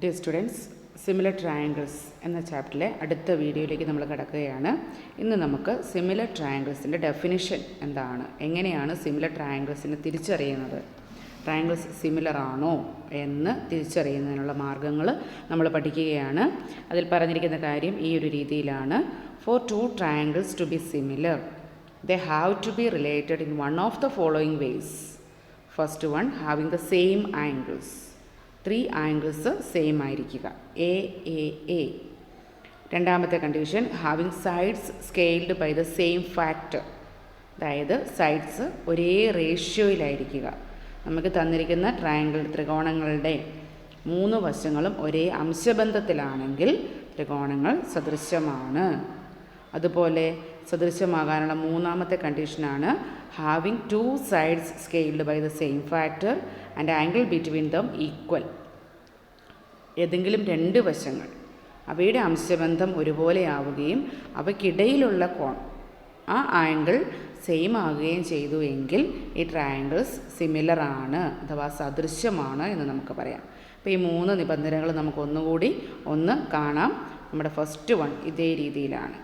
Dear students, similar triangles എന്ന ചാപ്റ്ററിലെ അടുത്ത വീഡിയോയിലേക്ക് നമ്മൾ കിടക്കുകയാണ്. ഇന്ന് നമുക്ക് സിമിലർ ട്രയാങ്കിൾസിൻ്റെ ഡെഫിനിഷൻ എന്താണ്, എങ്ങനെയാണ് സിമിലർ ട്രയാങ്കിൾസിനെ തിരിച്ചറിയുന്നത്, ട്രയാങ്കിൾസ് സിമിലർ ആണോ എന്ന് തിരിച്ചറിയുന്നതിനുള്ള മാർഗ്ഗങ്ങൾ നമ്മൾ പഠിക്കുകയാണ്. അതിൽ പറഞ്ഞിരിക്കുന്ന കാര്യം ഈ ഒരു രീതിയിലാണ്: for two triangles to be similar they have to be related in one of the following ways. First one, having the same angles. 3 angles same ആയിരിക്കുക, എ എ എ. രണ്ടാമത്തെ condition, having sides scaled by the same factor, അതായത് sides ഒരേ റേഷ്യോയിലായിരിക്കുക. നമുക്ക് തന്നിരിക്കുന്ന ത്രികോണങ്ങളുടെ 3 വശങ്ങളും ഒരേ അംശബന്ധത്തിലാണെങ്കിൽ ത്രികോണങ്ങൾ സദൃശമാണ്. അതുപോലെ സദൃശമാകാനുള്ള മൂന്നാമത്തെ കണ്ടീഷനാണ് having 2 sides scaled by the same factor and angle between them equal. ഏതെങ്കിലും 2 വശങ്ങൾ അവയുടെ അംശബന്ധം ഒരുപോലെയാവുകയും അവയ്ക്കിടയിലുള്ള കോൺ ആ ആംഗിൾ സെയിം ആകുകയും ചെയ്തു എങ്കിൽ ഈ ട്രയാങ്കിൾസ് സിമിലർ ആണ്, അഥവാ സദൃശ്യമാണ് എന്ന് നമുക്ക് പറയാം. അപ്പോൾ ഈ 3 നിബന്ധനകൾ നമുക്കൊന്നുകൂടി കാണാം. നമ്മുടെ ഫസ്റ്റ് വൺ ഇതേ രീതിയിലാണ്.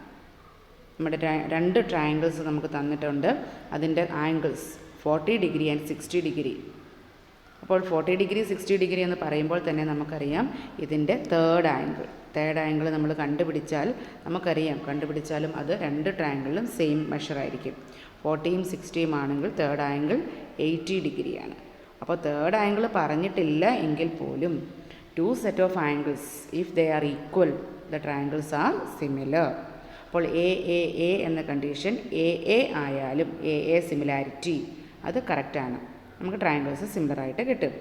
നമ്മുടെ 2 ട്രയാങ്കിൾസ് നമുക്ക് തന്നിട്ടുണ്ട്. അതിൻ്റെ ആംഗിൾസ് 40 ഡിഗ്രി ആൻഡ് 60 ഡിഗ്രി. അപ്പോൾ 40 ഡിഗ്രി 60 ഡിഗ്രി എന്ന് പറയുമ്പോൾ തന്നെ നമുക്കറിയാം ഇതിൻ്റെ തേർഡ് ആംഗിൾ നമ്മൾ കണ്ടുപിടിച്ചാലും അത് 2 ട്രയാങ്കിളിലും സെയിം മെഷറായിരിക്കും. 40യും 60യും ആണെങ്കിൽ തേർഡ് ആംഗിൾ 80 ഡിഗ്രിയാണ്. അപ്പോൾ തേർഡ് ആംഗിൾ പറഞ്ഞിട്ടില്ല എങ്കിൽ പോലും 2 set of angles if they are equal the triangles are similar. അപ്പോൾ എ എ എ എന്ന കണ്ടീഷൻ എ എ ആയാലും എ എ സിമിലാരിറ്റി അത് കറക്റ്റാണ്, നമുക്ക് ട്രയാങ്കിൾസ് സിമിലറായിട്ട് കിട്ടും.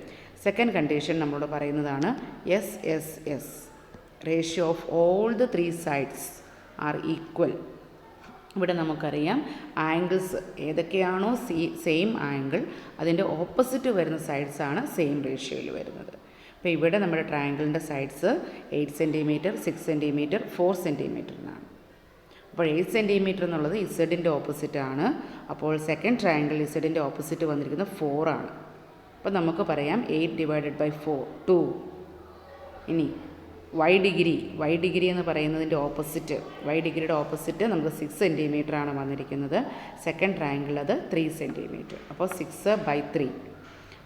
സെക്കൻഡ് കണ്ടീഷൻ നമ്മളോട് പറയുന്നതാണ് S S S, ratio of all the 3 sides are equal. ഇവിടെ നമുക്കറിയാം ആംഗിൾസ് ഏതൊക്കെയാണോ സെയിം ആംഗിൾ അതിൻ്റെ ഓപ്പോസിറ്റ് വരുന്ന സൈഡ്സാണ് സെയിം റേഷ്യോയിൽ വരുന്നത്. അപ്പോൾ ഇവിടെ നമ്മുടെ ട്രയാങ്കിളിൻ്റെ സൈഡ്സ് 8 സെൻറ്റിമീറ്റർ, 6 സെൻറ്റിമീറ്റർ, 4 സെൻറ്റിമീറ്ററിനാണ്. അപ്പോൾ 8 സെൻറ്റിമീറ്റർ എന്നുള്ളത് ഇസഡിൻ്റെ ഓപ്പോസിറ്റാണ്. അപ്പോൾ സെക്കൻഡ് ട്രയാങ്കിൾ ഇസഡിൻ്റെ ഓപ്പോസിറ്റ് വന്നിരിക്കുന്നത് 4 ആണ്. അപ്പോൾ നമുക്ക് പറയാം 8 ഡിവൈഡഡ് ബൈ 4 2. ഇനി വൈ ഡിഗ്രി എന്ന് പറയുന്നതിൻ്റെ ഓപ്പോസിറ്റ്, ഡിഗ്രിയുടെ ഓപ്പോസിറ്റ് നമുക്ക് 6 സെൻറ്റിമീറ്റർ ആണ് വന്നിരിക്കുന്നത്. സെക്കൻഡ് ട്രയാങ്കിൾ അത് 3 സെൻറ്റിമീറ്റർ. അപ്പോൾ 6/3.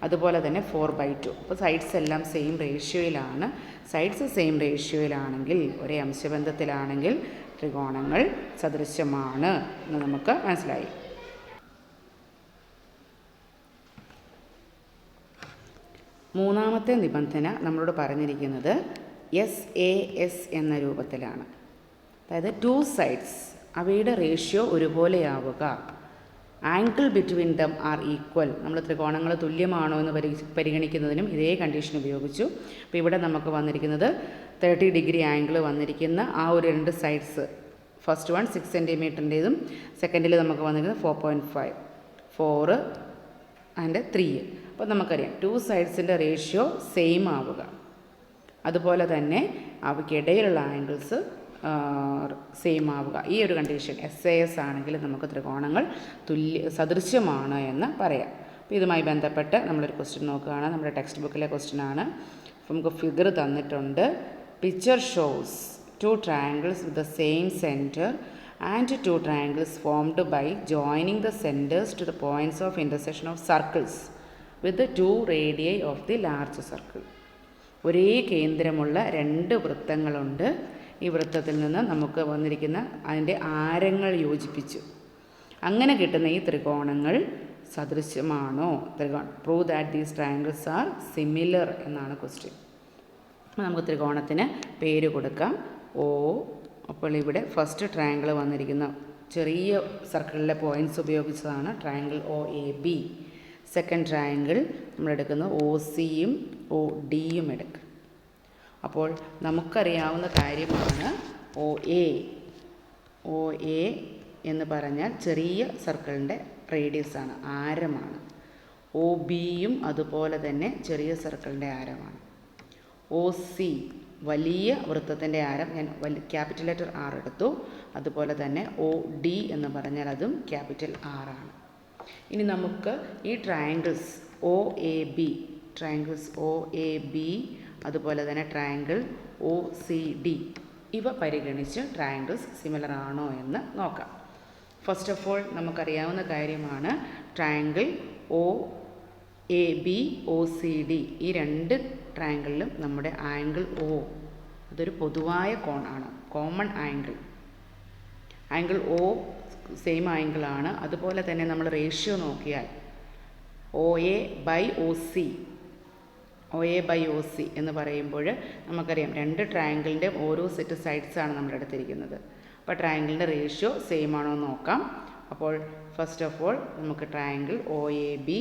അതുപോലെ തന്നെ 4/2. അപ്പോൾ സൈഡ്സ് എല്ലാം സെയിം റേഷ്യോയിലാണ്. സൈഡ്സ് സെയിം റേഷ്യോയിലാണെങ്കിൽ, ഒരേ അംശബന്ധത്തിലാണെങ്കിൽ ത്രികോണങ്ങൾ സദൃശ്യമാണ് എന്ന് നമുക്ക് മനസ്സിലായി. മൂന്നാമത്തെ നിബന്ധന നമ്മളോട് പറഞ്ഞിരിക്കുന്നത് എസ് എ എസ് എന്ന രൂപത്തിലാണ്. അതായത് 2 സൈഡ്സ് അവയുടെ റേഷ്യോ ഒരുപോലെയാവുക, angle between them are equal. നമ്മൾ ത്രികോണങ്ങൾ തുല്യമാണോ എന്ന് പരിഗണിക്കുന്നതിനും ഇതേ കണ്ടീഷൻ ഉപയോഗിച്ചു. അപ്പോൾ ഇവിടെ നമുക്ക് വന്നിരിക്കുന്നത് 30 ഡിഗ്രി ആംഗിൾ വന്നിരിക്കുന്ന ആ ഒരു 2 സൈഡ്സ്, ഫസ്റ്റ് വൺ 6 സെൻറ്റിമീറ്ററിൻ്റെതും സെക്കൻഡിൽ നമുക്ക് വന്നിരിക്കുന്നത് 4.5, 4 ആൻഡ് 3. അപ്പോൾ നമുക്കറിയാം 2 സൈഡ്സിൻ്റെ റേഷ്യോ സെയിം ആവുക, അതുപോലെ തന്നെ അവയ്ക്കിടയിലുള്ള ആംഗിൾസ് സെയിം ആവുക. ഈ ഒരു കണ്ടീഷൻ എസ് എ എസ് ആണെങ്കിൽ നമുക്ക് ത്രികോണങ്ങൾ സദൃശ്യമാണ് എന്ന് പറയാം. അപ്പോൾ ഇതുമായി ബന്ധപ്പെട്ട് നമ്മളൊരു ക്വസ്റ്റ്യൻ നോക്കുകയാണ്. നമ്മുടെ ടെക്സ്റ്റ് ബുക്കിലെ ക്വസ്റ്റ്യനാണ്. നമുക്ക് ഫിഗർ തന്നിട്ടുണ്ട്. Picture shows 2 triangles with the same center and 2 triangles formed by joining the centers to the points of intersection of circles with the 2 radii of the large circle. ഒരേ കേന്ദ്രമുള്ള 2 വൃത്തങ്ങളുണ്ട്. ഈ വൃത്തത്തിൽ നിന്ന് നമുക്ക് വന്നിരിക്കുന്ന അതിൻ്റെ ആരങ്ങൾ യോജിപ്പിച്ചു. അങ്ങനെ കിട്ടുന്ന ഈ ത്രികോണങ്ങൾ സദൃശ്യമാണോ? Prove that these triangles are similar എന്നാണ് ക്വസ്റ്റ്യൻ. നമുക്ക് ത്രികോണത്തിന് പേര് കൊടുക്കാം ഓ. അപ്പോൾ ഇവിടെ ഫസ്റ്റ് ട്രയാങ്കിൾ വന്നിരിക്കുന്ന ചെറിയ സർക്കിളിലെ പോയിൻറ്റ്സ് ഉപയോഗിച്ചതാണ് triangle O A B. Second triangle നമ്മളെടുക്കുന്നത് ഒ സിയും ഒ ഡിയും എടുക്കുക. അപ്പോൾ നമുക്കറിയാവുന്ന കാര്യമാണ് ഒ എ എന്ന് പറഞ്ഞാൽ ചെറിയ സർക്കിളിൻ്റെ റേഡിയസാണ്, ആരമാണ്. ഒ ബിയും അതുപോലെ തന്നെ ചെറിയ സർക്കിളിൻ്റെ ആരമാണ്. ഒ സി വലിയ വൃത്തത്തിൻ്റെ ആരം, ഞാൻ ക്യാപിറ്റൽ ലെറ്റർ ആർ എടുത്തു. അതുപോലെ തന്നെ ഒ ഡി എന്ന് പറഞ്ഞാൽ അതും ക്യാപിറ്റൽ ആർ ആണ്. ഇനി നമുക്ക് ഈ ട്രയാങ്കിൾസ് ഒ എ ബി അതുപോലെ തന്നെ ട്രയാങ്കിൾ ഒ സി ഡി, ഇവ പരിഗണിച്ച് ട്രയാങ്കിൾസ് സിമിലർ ആണോ എന്ന് നോക്കാം. ഫസ്റ്റ് ഓഫ് ഓൾ നമുക്കറിയാവുന്ന കാര്യമാണ് triangle O A B O C D, ഈ രണ്ട് ട്രയാങ്കിളിലും നമ്മുടെ ആംഗിൾ ഒ അതൊരു പൊതുവായ കോണാണ്, common angle. Angle O same ആംഗിളാണ്. അതുപോലെ തന്നെ നമ്മൾ റേഷ്യോ നോക്കിയാൽ O A by O C, O A by O C എന്ന് പറയുമ്പോൾ നമുക്കറിയാം രണ്ട് ട്രയാങ്കിളിൻ്റെ ഓരോ സെറ്റ് സൈഡ്സാണ് നമ്മൾ എടുത്തിരിക്കുന്നത്. അപ്പോൾ ട്രയാങ്കിളിൻ്റെ റേഷ്യോ സെയിം ആണോ എന്ന് നോക്കാം. അപ്പോൾ ഫസ്റ്റ് ഓഫ് ഓൾ നമുക്ക് triangle O A B,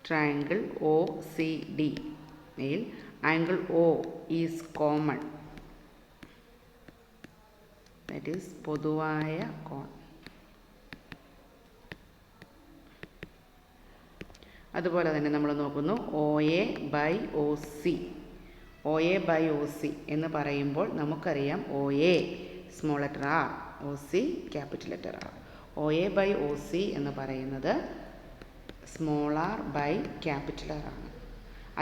triangle O C D യിൽ angle O is common, that is പൊതുവായ കോൺ. അതുപോലെ തന്നെ നമ്മൾ നോക്കുന്നു O A by O C. O A by O C എന്ന് പറയുമ്പോൾ നമുക്കറിയാം O A small letter r, O C capital letter r. O A by O C എന്ന് പറയുന്നത് small r by capital R ആണ്.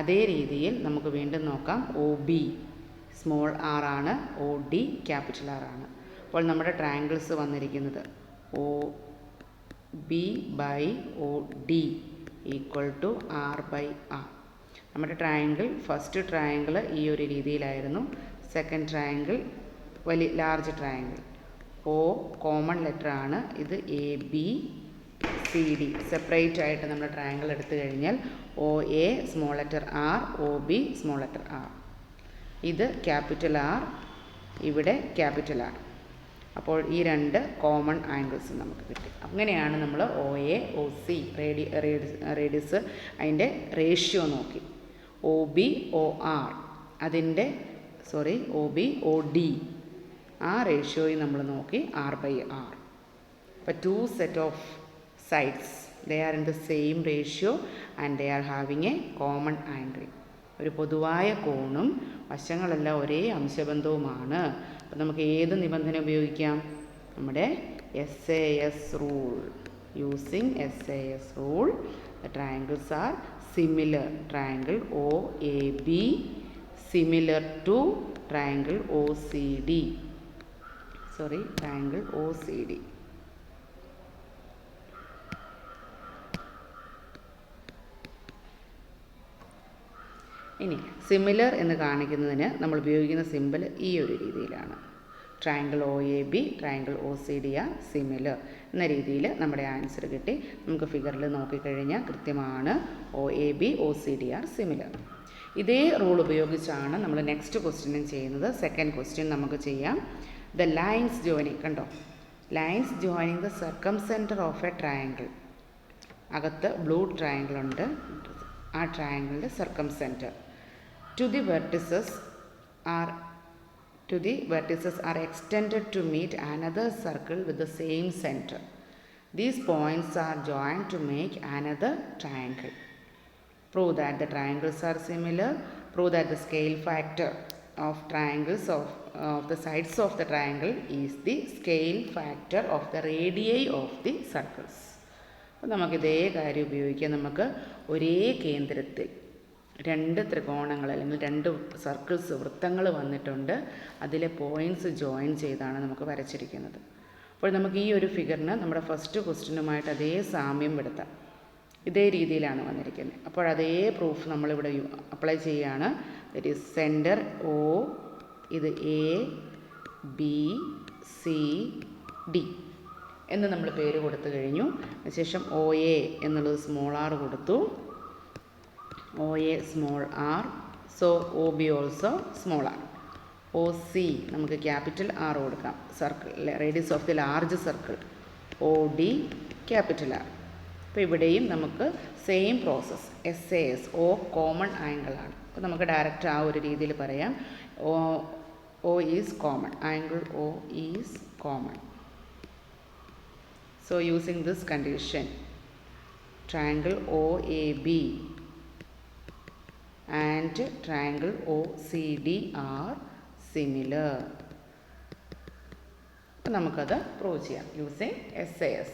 അതേ രീതിയിൽ നമുക്ക് വീണ്ടും നോക്കാം. ഒ ബി സ്മോൾ ആർ ആണ്, ഒ ഡി ക്യാപിറ്റൽ ആർ ആണ്. അപ്പോൾ നമ്മുടെ ട്രയാങ്കിൾസ് വന്നിരിക്കുന്നത് O B by O D equal to R by R. നമ്മുടെ ട്രയാങ്കിൾ ഫസ്റ്റ് ട്രയാങ്കിൾ ഈ ഒരു രീതിയിലായിരുന്നു. Second triangle large triangle. O common letter ആണ്. ഇത് A B C D separate ആയിട്ട് നമ്മൾ ട്രയാങ്കിൾ എടുത്തു കഴിഞ്ഞാൽ O A small letter r, O B small letter r. ഇത് ക്യാപിറ്റൽ ആർ, ഇവിടെ ക്യാപിറ്റൽ ആർ. അപ്പോൾ ഈ രണ്ട് കോമൺ ആംഗിൾസ് നമുക്ക് കിട്ടി. അങ്ങനെയാണ് നമ്മൾ O A O C radius അതിൻ്റെ റേഷ്യോ നോക്കി. ഒ ബി ഒ ആർ അതിൻ്റെ ഒ ബി ഒ ഡി ആ റേഷ്യോയിൽ നമ്മൾ നോക്കി ആർ ബൈ ആർ. അപ്പോൾ two set of sides, they are in the same ratio and they are having a common angle. ഒരു പൊതുവായ കോണും വശങ്ങളെല്ലാം ഒരേ അംശബന്ധവുമാണ്. അപ്പോൾ നമുക്ക് ഏത് നിബന്ധന ഉപയോഗിക്കാം? നമ്മുടെ SAS rule. Using SAS rule the triangles are similar. Triangle OAB similar to triangle OCD. Triangle OCD. ഇനി സിമിലർ എന്ന് കാണിക്കുന്നതിന് നമ്മൾ ഉപയോഗിക്കുന്ന സിമ്പിൾ ഈ ഒരു രീതിയിലാണ്. Triangle O A B, triangle O C D are similar എന്ന രീതിയിൽ നമ്മുടെ ആൻസർ കിട്ടി. നമുക്ക് ഫിഗറിൽ നോക്കിക്കഴിഞ്ഞാൽ കൃത്യമാണ് O A B O C D are similar. ഇതേ റൂൾ ഉപയോഗിച്ചാണ് നമ്മൾ നെക്സ്റ്റ് ക്വസ്റ്റ്യനും ചെയ്യുന്നത്. സെക്കൻഡ് ക്വസ്റ്റ്യൻ നമുക്ക് ചെയ്യാം. ദ ലൈൻസ് ജോയിനിങ്, കണ്ടോ, lines joining the circumcentre of a triangle. അകത്ത് ബ്ലൂ ട്രയാങ്കിൾ ഉണ്ട്, ആ ട്രയാങ്കിളിൻ്റെ സർക്കംസെൻറ്റർ to the vertices are extended to meet another circle with the same center. These points are joined to make another triangle. Prove that the triangles are similar. Prove that the scale factor of triangles of the sides of the triangle is the scale factor of the radii of the circles. അപ്പോൾ നമുക്ക് ഇതേ കാര്യം ഉപയോഗിക്കാം. നമുക്ക് ഒരേ കേന്ദ്രത്തിൽ രണ്ട് ത്രികോണങ്ങൾ അല്ലെങ്കിൽ രണ്ട് സർക്കിൾസ് വൃത്തങ്ങൾ വന്നിട്ടുണ്ട്. അതിലെ പോയിൻറ്റ്സ് ജോയിൻ ചെയ്താണ് നമുക്ക് വരച്ചിരിക്കുന്നത്. അപ്പോൾ നമുക്ക് ഈ ഒരു ഫിഗറിന് നമ്മുടെ ഫസ്റ്റ് ക്വസ്റ്റ്യനുമായിട്ട് അതേ സാമ്യം എടുത്താം. ഇതേ രീതിയിലാണ് വന്നിരിക്കുന്നത്. അപ്പോൾ അതേ പ്രൂഫ് നമ്മളിവിടെ അപ്ലൈ ചെയ്യുകയാണ്. ദറ്റ് ഈസ് സെൻറ്റർ ഒ, ഇത് എ ബി സി ഡി എന്ന് നമ്മൾ പേര് കൊടുത്തു കഴിഞ്ഞു. അതിനുശേഷം ഒ എ എന്നുള്ളത് സ്മോൾ ആർ കൊടുത്തു, O A small r, so O B also small r. O C നമുക്ക് ക്യാപിറ്റൽ ആർ കൊടുക്കാം, circle radius of the large circle. O D capital R. അപ്പോൾ ഇവിടെയും നമുക്ക് same process. SAS O common ആംഗിളാണ്. അപ്പോൾ നമുക്ക് direct ആ ഒരു രീതിയിൽ പറയാം. O is common, angle O is common. So using this condition, triangle OAB and triangle OCD are similar. അപ്പോൾ നമുക്കത് പ്രൂവ് ചെയ്യാം യൂസിങ് SAS.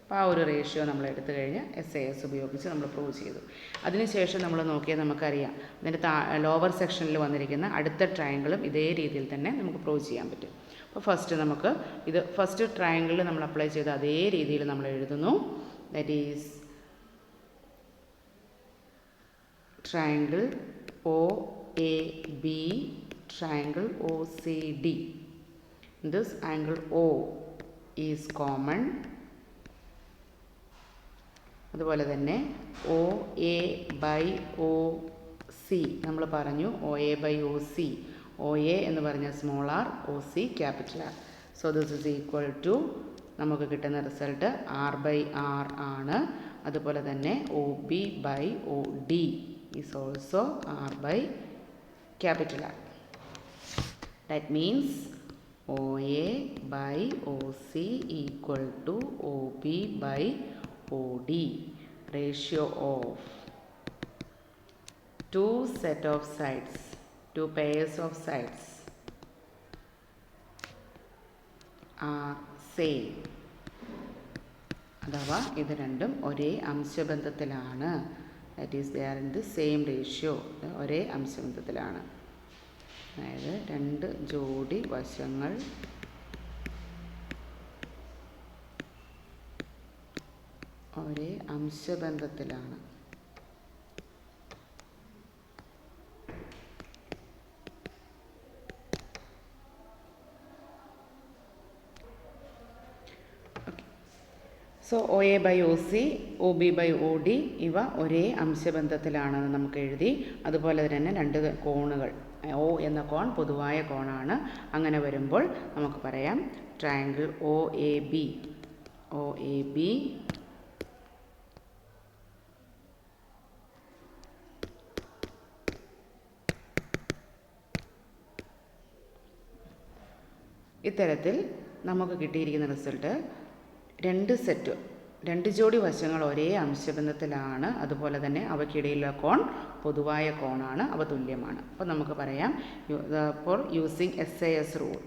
അപ്പോൾ ആ ഒരു റേഷ്യോ നമ്മൾ എടുത്തു കഴിഞ്ഞ് SAS ഉപയോഗിച്ച് നമ്മൾ പ്രൂവ് ചെയ്തു. അതിനുശേഷം നമ്മൾ നോക്കിയാൽ നമുക്കറിയാം ഇതിൻ്റെ ലോവർ സെക്ഷനിൽ വന്നിരിക്കുന്ന അടുത്ത ട്രയാങ്കിളും ഇതേ രീതിയിൽ തന്നെ നമുക്ക് പ്രൂവ് ചെയ്യാൻ പറ്റും. അപ്പോൾ ഫസ്റ്റ് നമുക്ക് ഇത് ഫസ്റ്റ് ട്രയാങ്കിളിൽ നമ്മൾ അപ്ലൈ ചെയ്ത അതേ രീതിയിൽ നമ്മൾ എഴുതുന്നു. That is triangle OAB, triangle OCD. This angle O is common. അതുപോലെ തന്നെ OA/OC നമ്മൾ പറഞ്ഞു. OA/OC, OA എന്ന് പറഞ്ഞാൽ small r, OC capital R. So this is equal to നമുക്ക് കിട്ടുന്ന റിസൾട്ട് R/R ആണ്. അതുപോലെ തന്നെ OB/OD is also R/capital R. That means OA/OC equal to OB/OD. Ratio of two pairs of sides are same. അഥവാ ഇത് രണ്ടും ഒരേ അംശബന്ധത്തിലാണ്. That is they are in the same ratio. ഒരേ അംശബന്ധത്തിലാണ്. അതായത് രണ്ട് ജോഡി വശങ്ങൾ ഒരേ അംശബന്ധത്തിലാണ്. സോ OA/OC, OB/OD ഇവ ഒരേ അംശബന്ധത്തിലാണെന്ന് നമുക്ക് എഴുതി. അതുപോലെ തന്നെ രണ്ട് കോണുകൾ, O എന്ന കോൺ പൊതുവായ കോണാണ്. അങ്ങനെ വരുമ്പോൾ നമുക്ക് പറയാം ട്രയാങ്കിൾ OAB ഇത്തരത്തിൽ നമുക്ക് കിട്ടിയിരിക്കുന്ന റിസൾട്ട് രണ്ട് ജോഡി വശങ്ങൾ ഒരേ അംശബന്ധത്തിലാണ്. അതുപോലെ തന്നെ അവയ്ക്കിടയിലുള്ള കോൺ പൊതുവായ കോണാണ്, അവ തുല്യമാണ്. അപ്പോൾ നമുക്ക് പറയാം ഫോർ യൂസിങ് SAS റൂൾ.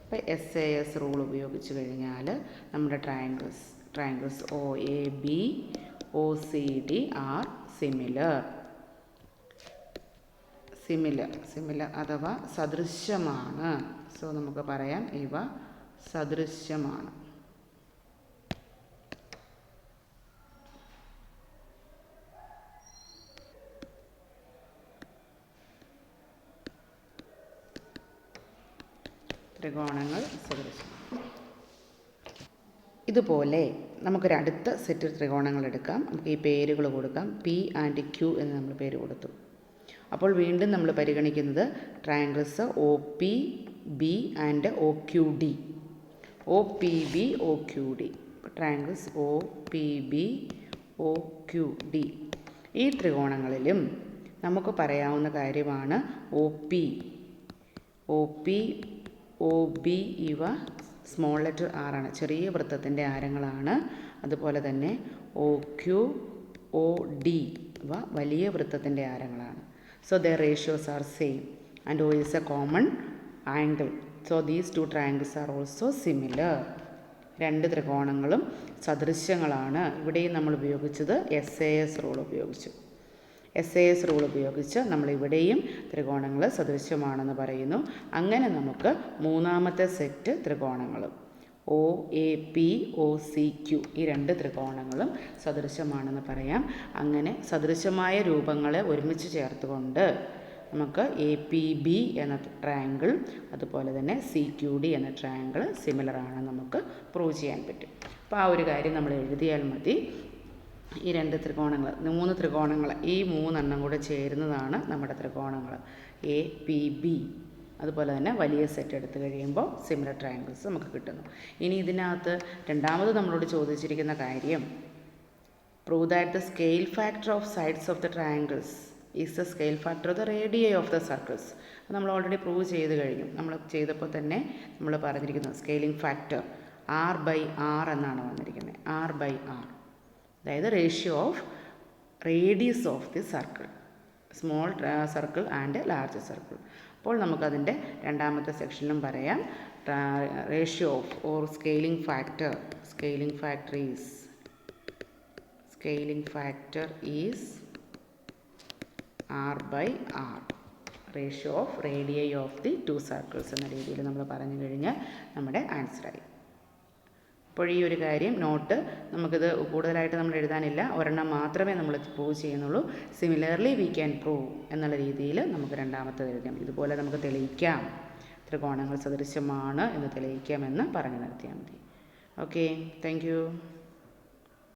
അപ്പോൾ SAS റൂൾ ഉപയോഗിച്ച് കഴിഞ്ഞാൽ നമ്മുടെ triangles OAB, OCD are similar അഥവാ സദൃശ്യമാണ്. സോ നമുക്ക് പറയാം ഇവ സദൃശ്യമാണ്. ത്രികോണങ്ങൾ സദൃശം. ഇതുപോലെ നമുക്കൊരു അടുത്ത സെറ്റ് ത്രികോണങ്ങൾ എടുക്കാം. നമുക്ക് ഈ പേരുകൾ കൊടുക്കാം. P ആൻഡ് Q എന്ന് നമ്മൾ പേര് കൊടുത്തു. അപ്പോൾ വീണ്ടും നമ്മൾ പരിഗണിക്കുന്നത് triangles OPB and OQD. OPB OQD triangles OPB OQD. ഈ ത്രികോണങ്ങളിലും നമുക്ക് പറയാവുന്ന കാര്യമാണ് OP, OB ഇവ സ്മോൾ ലെറ്റർ R ആണ്, ചെറിയ വൃത്തത്തിൻ്റെ ആരങ്ങളാണ്. അതുപോലെ തന്നെ OQ, OD ഇവ വലിയ വൃത്തത്തിൻ്റെ ആരങ്ങളാണ്. So their ratios are same and O is a common angle. So these two triangles are also similar. രണ്ട് ത്രികോണങ്ങളും സദൃശ്യങ്ങളാണ്. ഇവിടെയും നമ്മൾ ഉപയോഗിച്ചത് SAS റൂൾ ഉപയോഗിച്ചു. SAS റൂൾ ഉപയോഗിച്ച് നമ്മളിവിടെയും ത്രികോണങ്ങൾ സദൃശ്യമാണെന്ന് പറയുന്നു. അങ്ങനെ നമുക്ക് മൂന്നാമത്തെ സെറ്റ് ത്രികോണങ്ങളും OAP, OCQ ഈ രണ്ട് ത്രികോണങ്ങളും സദൃശമാണെന്ന് പറയാം. അങ്ങനെ സദൃശമായ രൂപങ്ങളെ ഒരുമിച്ച് ചേർത്തുകൊണ്ട് നമുക്ക് APB എന്ന ട്രയാങ്കിൾ അതുപോലെ തന്നെ CQD എന്ന ട്രയാങ്കിൾ സിമിലർ ആണെന്ന് നമുക്ക് പ്രൂവ് ചെയ്യാൻ പറ്റും. അപ്പോൾ ആ ഒരു കാര്യം നമ്മൾ എഴുതിയാൽ മതി. ഈ രണ്ട് ത്രികോണങ്ങൾ, മൂന്ന് ത്രികോണങ്ങൾ, ഈ മൂന്നെണ്ണം കൂടെ ചേരുന്നതാണ് നമ്മുടെ ത്രികോണങ്ങൾ APB. അതുപോലെ തന്നെ വലിയ സെറ്റ് എടുത്തു കഴിയുമ്പോൾ സിമിലർ ട്രയാങ്കിൾസ് നമുക്ക് കിട്ടുന്നു. ഇനി ഇതിനകത്ത് രണ്ടാമത് നമ്മളോട് ചോദിച്ചിരിക്കുന്ന കാര്യം prove that the scale factor of sides of the triangles is the scale factor of the radii of the circles. നമ്മൾ ഓൾറെഡി പ്രൂവ് ചെയ്ത് കഴിഞ്ഞു. നമ്മൾ ചെയ്തപ്പോൾ തന്നെ നമ്മൾ പറഞ്ഞിരിക്കുന്നു സ്കെയിലിംഗ് ഫാക്ടർ R/R എന്നാണ് വന്നിരിക്കുന്നത്. R/R അതായത് ratio of radius of the circle, small circle and large circle. അപ്പോൾ നമുക്കതിൻ്റെ രണ്ടാമത്തെ സെക്ഷനിലും പറയാം ratio of or scaling factor is scaling factor is R/R, ratio of radii of the two circles എന്ന രീതിയിൽ നമ്മൾ പറഞ്ഞു കഴിഞ്ഞാൽ നമ്മുടെ ആൻസറായി. അപ്പോൾ ഈ ഒരു കാര്യം നോട്ട് നമുക്കിത് കൂടുതലായിട്ട് നമ്മൾ എഴുതാനില്ല, ഒരെണ്ണം മാത്രമേ നമ്മൾ പ്രൂവ് ചെയ്യുന്നുള്ളൂ. സിമിലർലി വി ക്യാൻ പ്രൂവ് എന്നുള്ള രീതിയിൽ നമുക്ക് രണ്ടാമത്തേത് എഴുതാം. ഇതുപോലെ നമുക്ക് തെളിയിക്കാം, ത്രികോണങ്ങൾ സദൃശമാണ് എന്ന് തെളിയിക്കാമെന്ന് പറഞ്ഞു നിർത്തിയാൽ മതി. Okay, thank you.